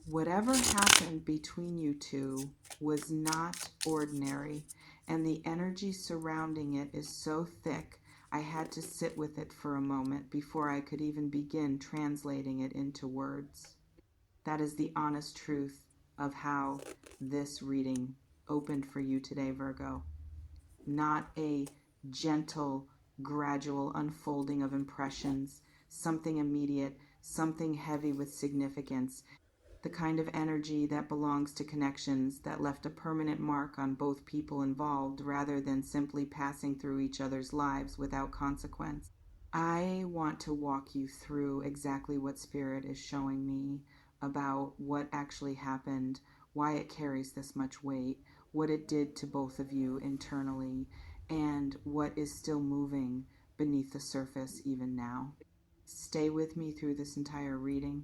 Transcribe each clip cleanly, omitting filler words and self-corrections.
Whatever happened between you two was not ordinary, and the energy surrounding it is so thick, I had to sit with it for a moment before I could even begin translating it into words. That is the honest truth of how this reading opened for you today, Virgo. Not a gentle, gradual unfolding of impressions, something immediate, something heavy with significance, the kind of energy that belongs to connections that left a permanent mark on both people involved rather than simply passing through each other's lives without consequence. I want to walk you through exactly what Spirit is showing me about what actually happened, why it carries this much weight, what it did to both of you internally, and what is still moving beneath the surface even now. Stay with me through this entire reading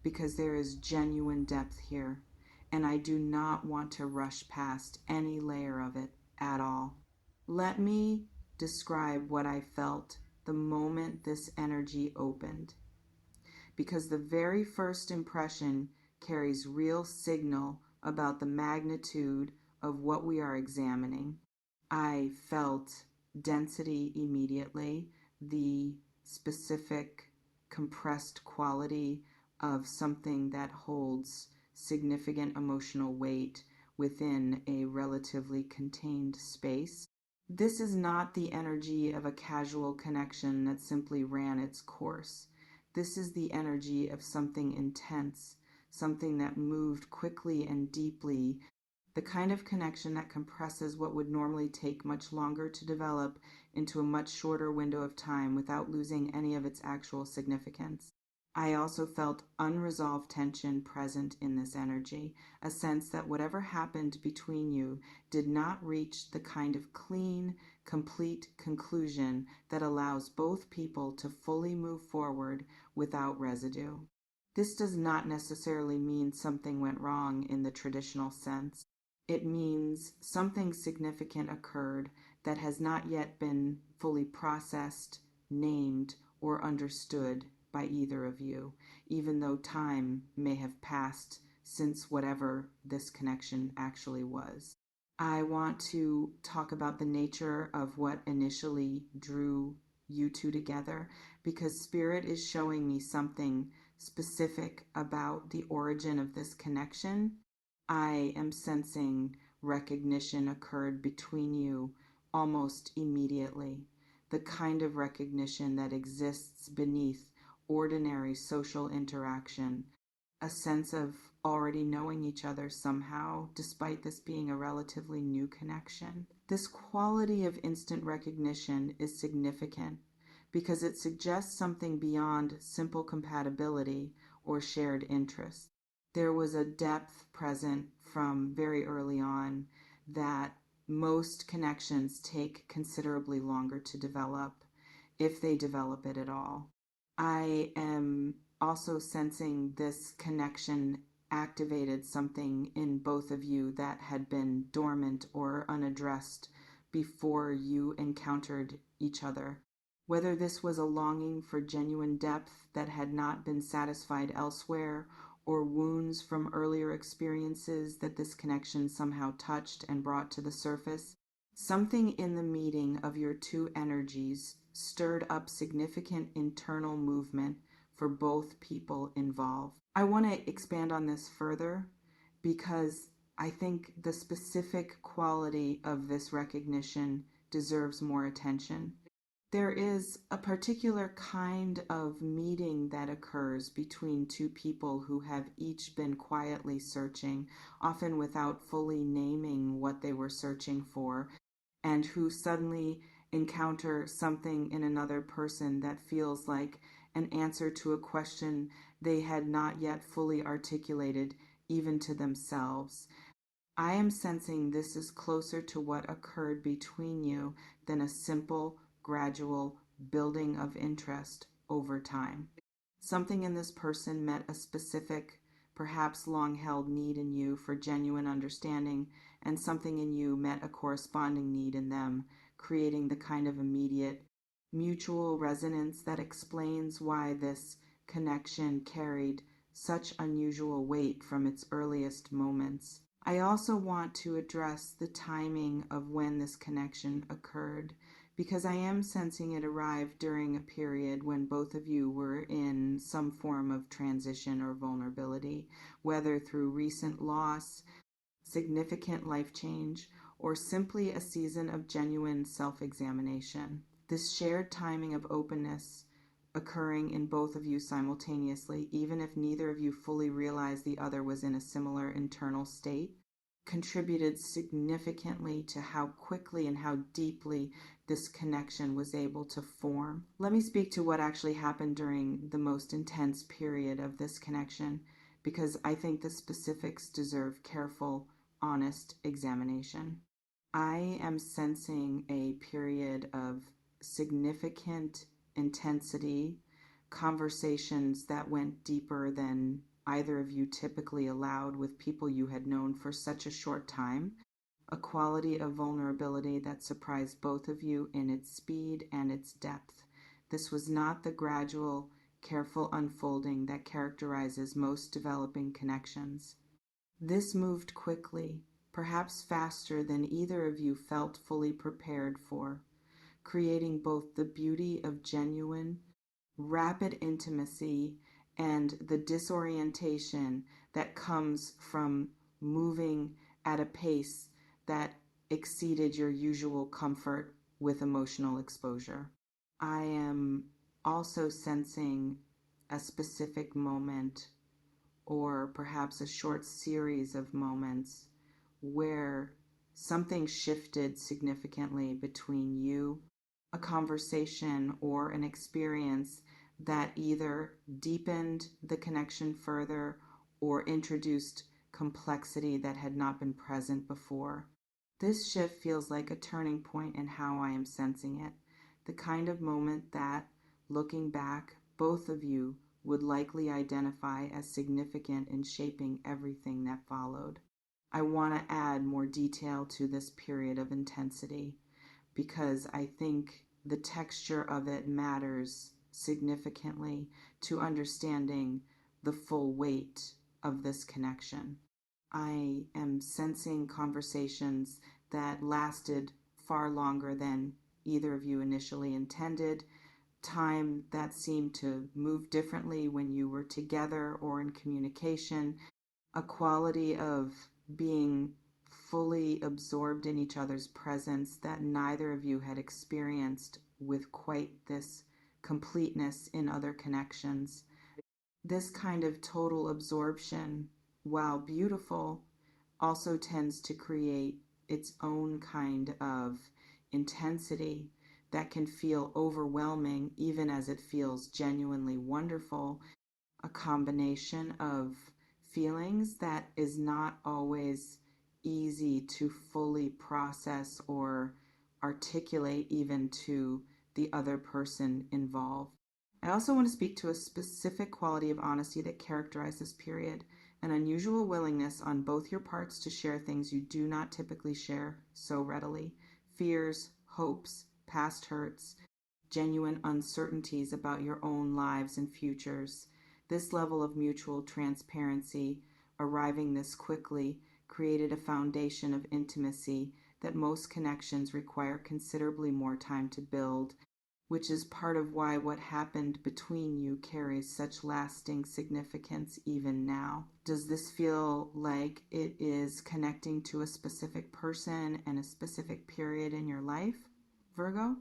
because there is genuine depth here, and I do not want to rush past any layer of it at all. Let me describe what I felt the moment this energy opened, because the very first impression carries real signal about the magnitude of what we are examining. I felt density immediately, the specific compressed quality of something that holds significant emotional weight within a relatively contained space. This is not the energy of a casual connection that simply ran its course. This is the energy of something intense, something that moved quickly and deeply, the kind of connection that compresses what would normally take much longer to develop into a much shorter window of time without losing any of its actual significance. I also felt unresolved tension present in this energy, a sense that whatever happened between you did not reach the kind of clean, complete conclusion that allows both people to fully move forward without residue. This does not necessarily mean something went wrong in the traditional sense. It means something significant occurred that has not yet been fully processed, named, or understood by either of you, even though time may have passed since whatever this connection actually was. I want to talk about the nature of what initially drew you two together, because Spirit is showing me something specific about the origin of this connection. I am sensing recognition occurred between you almost immediately, the kind of recognition that exists beneath ordinary social interaction, a sense of already knowing each other somehow, despite this being a relatively new connection. This quality of instant recognition is significant because it suggests something beyond simple compatibility or shared interests. There was a depth present from very early on that most connections take considerably longer to develop, if they develop it at all. I am also sensing this connection activated something in both of you that had been dormant or unaddressed before you encountered each other. Whether this was a longing for genuine depth that had not been satisfied elsewhere, or wounds from earlier experiences that this connection somehow touched and brought to the surface, something in the meeting of your two energies stirred up significant internal movement for both people involved. I want to expand on this further because I think the specific quality of this recognition deserves more attention. There is a particular kind of meeting that occurs between two people who have each been quietly searching, often without fully naming what they were searching for, and who suddenly encounter something in another person that feels like an answer to a question they had not yet fully articulated, even to themselves. I am sensing this is closer to what occurred between you than a simple, gradual building of interest over time. Something in this person met a specific, perhaps long held need in you for genuine understanding, and something in you met a corresponding need in them, creating the kind of immediate mutual resonance that explains why this connection carried such unusual weight from its earliest moments. I also want to address the timing of when this connection occurred, because I am sensing it arrived during a period when both of you were in some form of transition or vulnerability, whether through recent loss, significant life change, or simply a season of genuine self-examination. This shared timing of openness occurring in both of you simultaneously, even if neither of you fully realized the other was in a similar internal state, contributed significantly to how quickly and how deeply this connection was able to form. Let me speak to what actually happened during the most intense period of this connection, because I think the specifics deserve careful, honest examination. I am sensing a period of significant intensity, conversations that went deeper than either of you typically allowed with people you had known for such a short time, a quality of vulnerability that surprised both of you in its speed and its depth. This was not the gradual, careful unfolding that characterizes most developing connections. This moved quickly, perhaps faster than either of you felt fully prepared for, creating both the beauty of genuine, rapid intimacy and the disorientation that comes from moving at a pace that exceeded your usual comfort with emotional exposure. I am also sensing a specific moment, or perhaps a short series of moments, where something shifted significantly between you, a conversation or an experience that either deepened the connection further or introduced complexity that had not been present before. This shift feels like a turning point in how I am sensing it, the kind of moment that, looking back, both of you would likely identify as significant in shaping everything that followed. I want to add more detail to this period of intensity because I think the texture of it matters significantly to understanding the full weight of this connection. I am sensing conversations that lasted far longer than either of you initially intended, time that seemed to move differently when you were together or in communication, a quality of being fully absorbed in each other's presence that neither of you had experienced with quite this completeness in other connections. This kind of total absorption, while beautiful, also tends to create its own kind of intensity that can feel overwhelming even as it feels genuinely wonderful, a combination of feelings that is not always easy to fully process or articulate even to the other person involved. I also want to speak to a specific quality of honesty that characterized this period, an unusual willingness on both your parts to share things you do not typically share so readily, fears, hopes, past hurts, genuine uncertainties about your own lives and futures. This level of mutual transparency, arriving this quickly, created a foundation of intimacy that most connections require considerably more time to build, which is part of why what happened between you carries such lasting significance even now. Does this feel like it is connecting to a specific person and a specific period in your life, Virgo?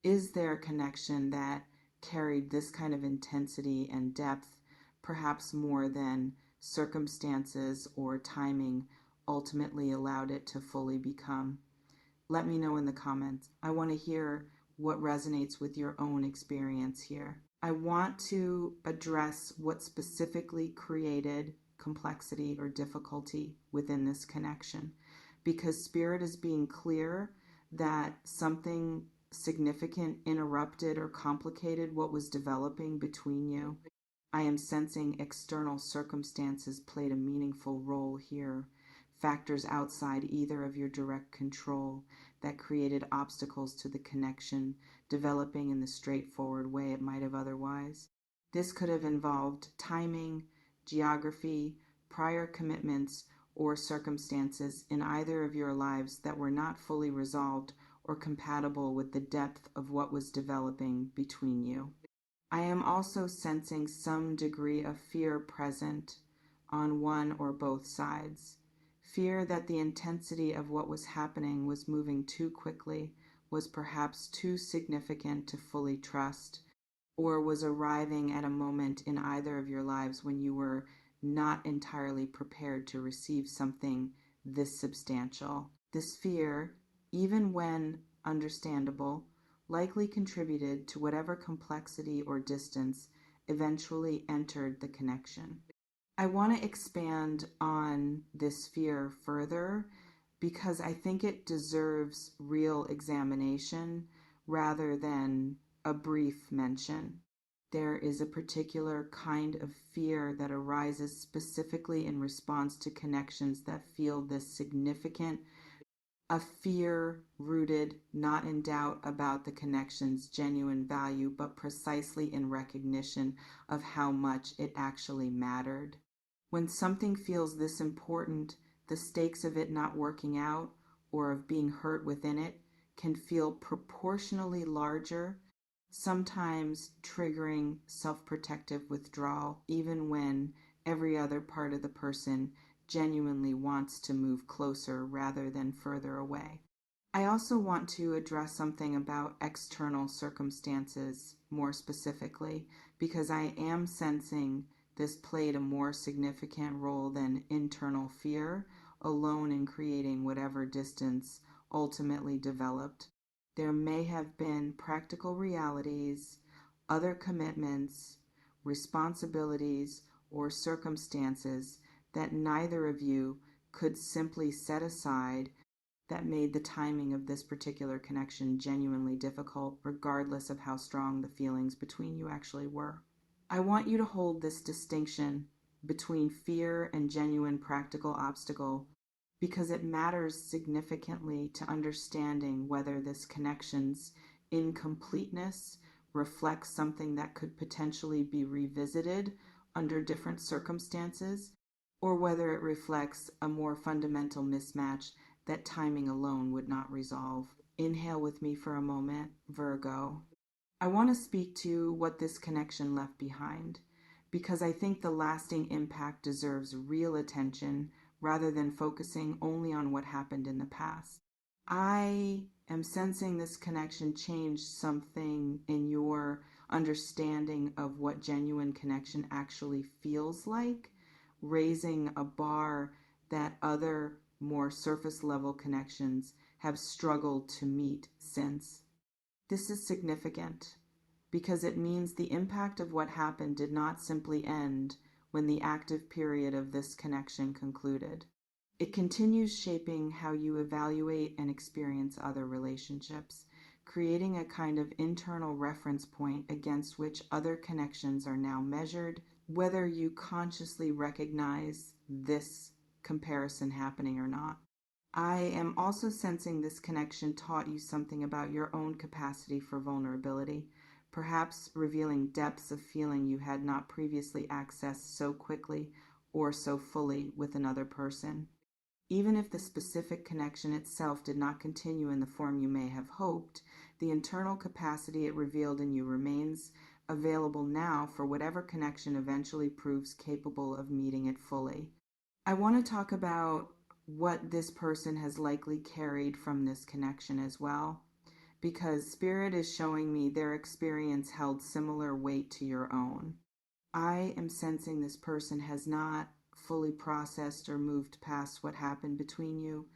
Is there a connection that carried this kind of intensity and depth, perhaps more than circumstances or timing ultimately allowed it to fully become? Let me know in the comments. I want to hear what resonates with your own experience here. I want to address what specifically created complexity or difficulty within this connection, because Spirit is being clear that something significant interrupted or complicated what was developing between you. I am sensing external circumstances played a meaningful role here, factors outside either of your direct control that created obstacles to the connection developing in the straightforward way it might have otherwise. This could have involved timing, geography, prior commitments, or circumstances in either of your lives that were not fully resolved or compatible with the depth of what was developing between you. I am also sensing some degree of fear present on one or both sides. Fear that the intensity of what was happening was moving too quickly, was perhaps too significant to fully trust, or was arriving at a moment in either of your lives when you were not entirely prepared to receive something this substantial. This fear, even when understandable, likely contributed to whatever complexity or distance eventually entered the connection. I want to expand on this fear further because I think it deserves real examination rather than a brief mention. There is a particular kind of fear that arises specifically in response to connections that feel this significant, a fear rooted not in doubt about the connection's genuine value, but precisely in recognition of how much it actually mattered. When something feels this important, the stakes of it not working out or of being hurt within it can feel proportionally larger, sometimes triggering self-protective withdrawal, even when every other part of the person genuinely wants to move closer rather than further away. I also want to address something about external circumstances more specifically, because I am sensing this played a more significant role than internal fear alone in creating whatever distance ultimately developed. There may have been practical realities, other commitments, responsibilities, or circumstances that neither of you could simply set aside that made the timing of this particular connection genuinely difficult, regardless of how strong the feelings between you actually were. I want you to hold this distinction between fear and genuine practical obstacle because it matters significantly to understanding whether this connection's incompleteness reflects something that could potentially be revisited under different circumstances, or whether it reflects a more fundamental mismatch that timing alone would not resolve. Inhale with me for a moment, Virgo. I want to speak to what this connection left behind, because I think the lasting impact deserves real attention rather than focusing only on what happened in the past. I am sensing this connection change something in your understanding of what genuine connection actually feels like, raising a bar that other more surface level connections have struggled to meet since. This is significant because it means the impact of what happened did not simply end when the active period of this connection concluded. It continues shaping how you evaluate and experience other relationships, creating a kind of internal reference point against which other connections are now measured, whether you consciously recognize this comparison happening or not. I am also sensing this connection taught you something about your own capacity for vulnerability, perhaps revealing depths of feeling you had not previously accessed so quickly or so fully with another person. Even if the specific connection itself did not continue in the form you may have hoped, the internal capacity it revealed in you remains available now for whatever connection eventually proves capable of meeting it fully. I want to talk about what this person has likely carried from this connection as well, because Spirit is showing me their experience held similar weight to your own. I am sensing this person has not fully processed or moved past what happened between you,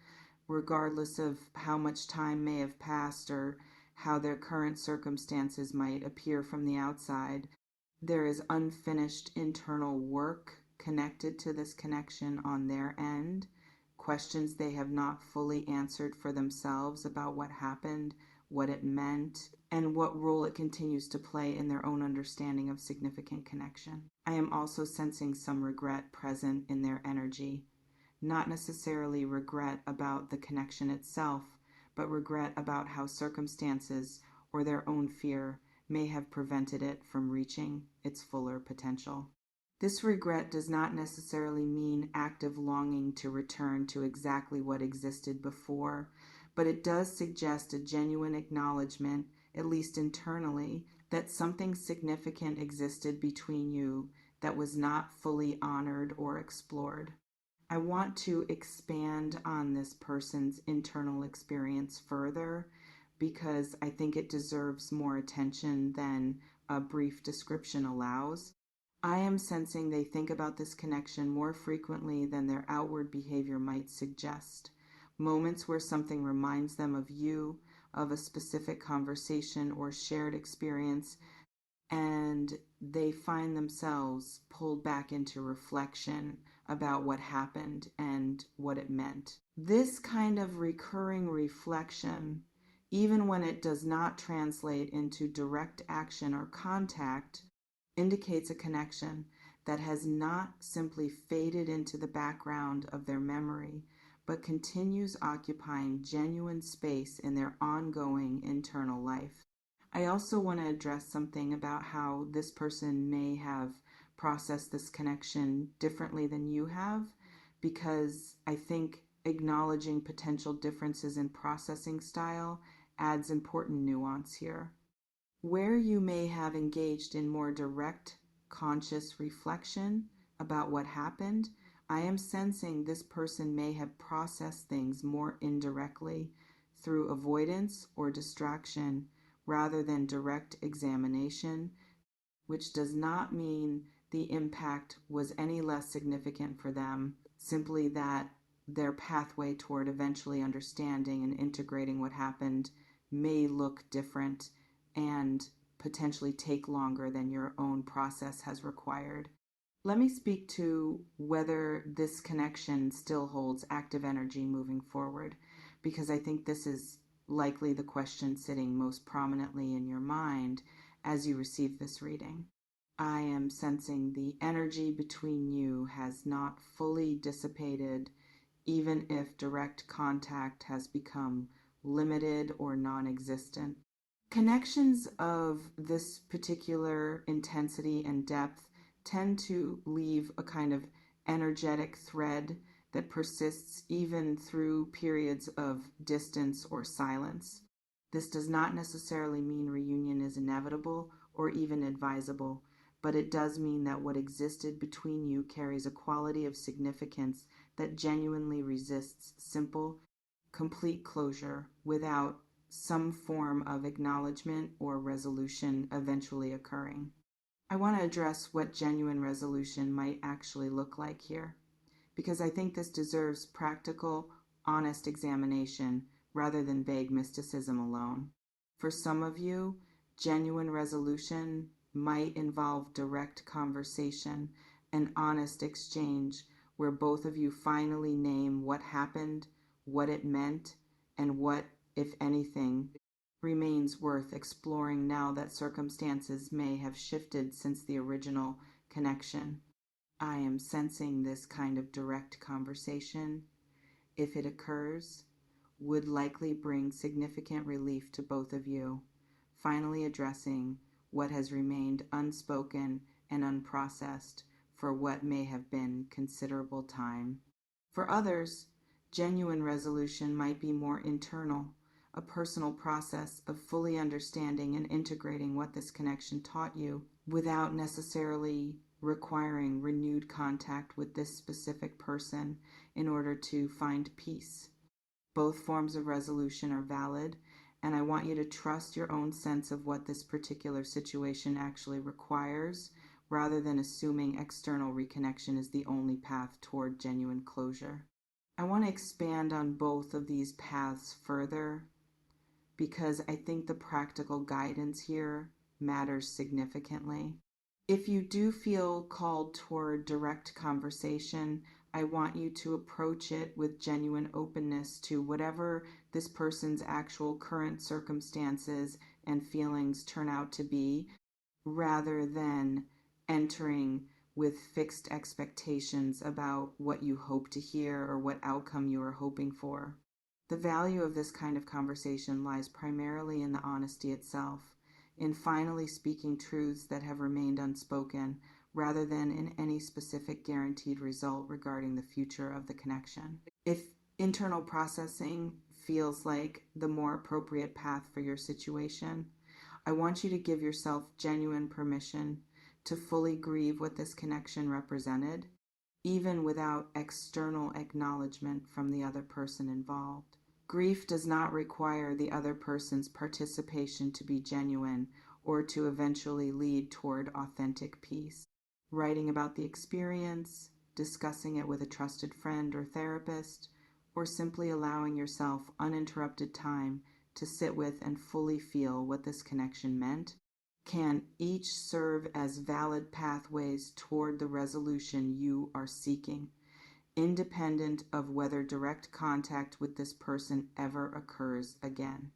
regardless of how much time may have passed or how their current circumstances might appear from the outside. There is unfinished internal work connected to this connection on their end, questions they have not fully answered for themselves about what happened, what it meant, and what role it continues to play in their own understanding of significant connection. I am also sensing some regret present in their energy, not necessarily regret about the connection itself, but regret about how circumstances or their own fear may have prevented it from reaching its fuller potential. This regret does not necessarily mean active longing to return to exactly what existed before, but it does suggest a genuine acknowledgement, at least internally, that something significant existed between you that was not fully honored or explored. I want to expand on this person's internal experience further because I think it deserves more attention than a brief description allows. I am sensing they think about this connection more frequently than their outward behavior might suggest. Moments where something reminds them of you, of a specific conversation or shared experience, and they find themselves pulled back into reflection about what happened and what it meant. This kind of recurring reflection, even when it does not translate into direct action or contact, indicates a connection that has not simply faded into the background of their memory, but continues occupying genuine space in their ongoing internal life. I also want to address something about how this person may have processed this connection differently than you have, because I think acknowledging potential differences in processing style adds important nuance here. Where you may have engaged in more direct, conscious reflection about what happened, I am sensing this person may have processed things more indirectly through avoidance or distraction rather than direct examination, which does not mean the impact was any less significant for them, simply that their pathway toward eventually understanding and integrating what happened may look different and potentially take longer than your own process has required. Let me speak to whether this connection still holds active energy moving forward, because I think this is likely the question sitting most prominently in your mind as you receive this reading. I am sensing the energy between you has not fully dissipated, even if direct contact has become limited or non existent. Connections of this particular intensity and depth tend to leave a kind of energetic thread that persists even through periods of distance or silence. This does not necessarily mean reunion is inevitable or even advisable, but it does mean that what existed between you carries a quality of significance that genuinely resists simple, complete closure without some form of acknowledgement or resolution eventually occurring. I want to address what genuine resolution might actually look like here, because I think this deserves practical, honest examination rather than vague mysticism alone. For some of you, genuine resolution might involve direct conversation, an honest exchange where both of you finally name what happened, what it meant, and what, if anything, remains worth exploring now that circumstances may have shifted since the original connection. I am sensing this kind of direct conversation, if it occurs, would likely bring significant relief to both of you, finally addressing what has remained unspoken and unprocessed for what may have been considerable time. For others, genuine resolution might be more internal, a personal process of fully understanding and integrating what this connection taught you without necessarily requiring renewed contact with this specific person in order to find peace. Both forms of resolution are valid, and I want you to trust your own sense of what this particular situation actually requires, rather than assuming external reconnection is the only path toward genuine closure. I want to expand on both of these paths further because I think the practical guidance here matters significantly. If you do feel called toward direct conversation, I want you to approach it with genuine openness to whatever this person's actual current circumstances and feelings turn out to be, rather than entering with fixed expectations about what you hope to hear or what outcome you are hoping for. The value of this kind of conversation lies primarily in the honesty itself, in finally speaking truths that have remained unspoken, rather than in any specific guaranteed result regarding the future of the connection. If internal processing feels like the more appropriate path for your situation, I want you to give yourself genuine permission to fully grieve what this connection represented, even without external acknowledgement from the other person involved. Grief does not require the other person's participation to be genuine or to eventually lead toward authentic peace. Writing about the experience, discussing it with a trusted friend or therapist, or simply allowing yourself uninterrupted time to sit with and fully feel what this connection meant can each serve as valid pathways toward the resolution you are seeking, independent of whether direct contact with this person ever occurs again.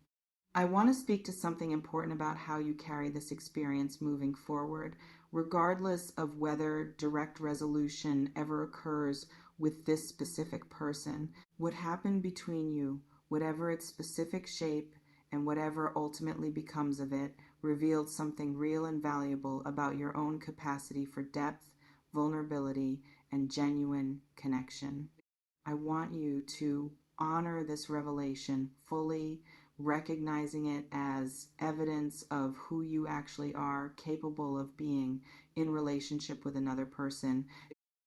I want to speak to something important about how you carry this experience moving forward, regardless of whether direct resolution ever occurs with this specific person. What happened between you, whatever its specific shape and whatever ultimately becomes of it, revealed something real and valuable about your own capacity for depth, vulnerability, and genuine connection. I want you to honor this revelation fully, recognizing it as evidence of who you actually are capable of being in relationship with another person,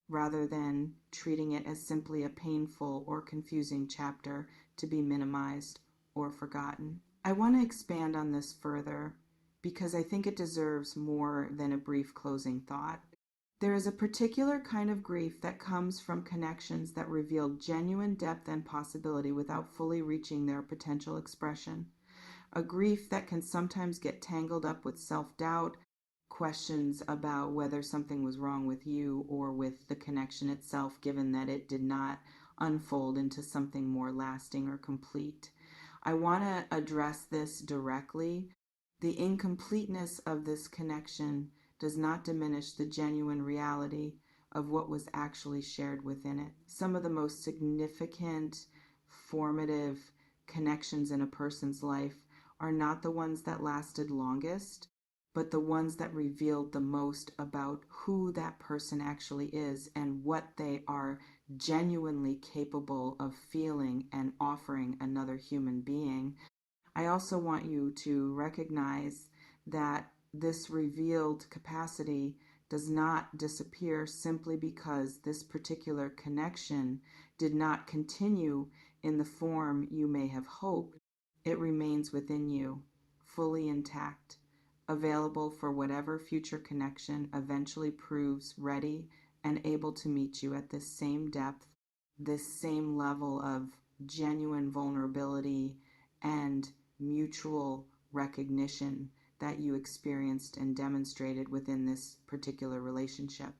rather than treating it as simply a painful or confusing chapter to be minimized or forgotten. I want to expand on this further because I think it deserves more than a brief closing thought. There is a particular kind of grief that comes from connections that reveal genuine depth and possibility without fully reaching their potential expression. A grief that can sometimes get tangled up with self-doubt, questions about whether something was wrong with you or with the connection itself, given that it did not unfold into something more lasting or complete. I want to address this directly. The incompleteness of this connection does not diminish the genuine reality of what was actually shared within it. Some of the most significant, formative connections in a person's life are not the ones that lasted longest, but the ones that revealed the most about who that person actually is and what they are genuinely capable of feeling and offering another human being. I also want you to recognize that this revealed capacity does not disappear simply because this particular connection did not continue in the form you may have hoped. It remains within you, fully intact, available for whatever future connection eventually proves ready and able to meet you at this same depth, this same level of genuine vulnerability and mutual recognition that you experienced and demonstrated within this particular relationship.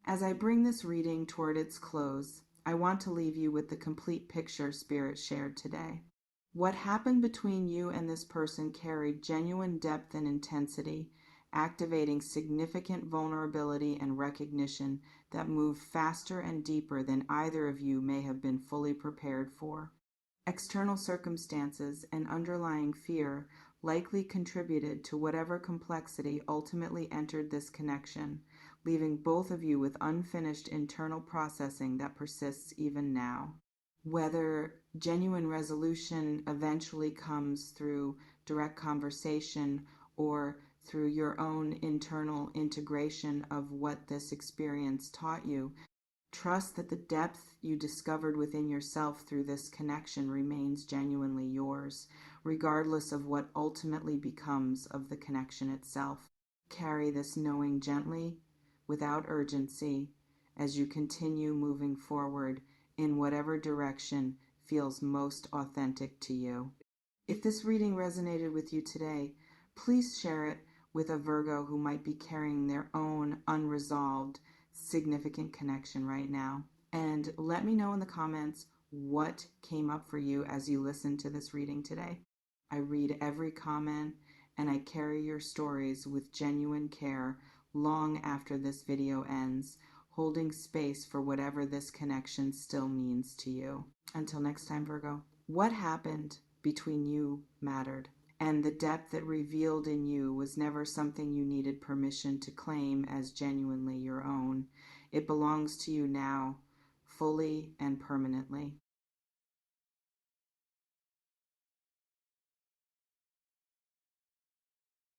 As I bring this reading toward its close, I want to leave you with the complete picture Spirit shared today. What happened between you and this person carried genuine depth and intensity, activating significant vulnerability and recognition that moved faster and deeper than either of you may have been fully prepared for. External circumstances and underlying fear likely contributed to whatever complexity ultimately entered this connection, leaving both of you with unfinished internal processing that persists even now. Whether genuine resolution eventually comes through direct conversation or through your own internal integration of what this experience taught you, trust that the depth you discovered within yourself through this connection remains genuinely yours, regardless of what ultimately becomes of the connection itself. Carry this knowing gently, without urgency, as you continue moving forward in whatever direction feels most authentic to you. If this reading resonated with you today, please share it with a Virgo who might be carrying their own unresolved, significant connection right now. And let me know in the comments what came up for you as you listened to this reading today. I read every comment and I carry your stories with genuine care long after this video ends, holding space for whatever this connection still means to you. Until next time, Virgo, what happened between you mattered. And the depth it revealed in you was never something you needed permission to claim as genuinely your own. It belongs to you now, fully and permanently.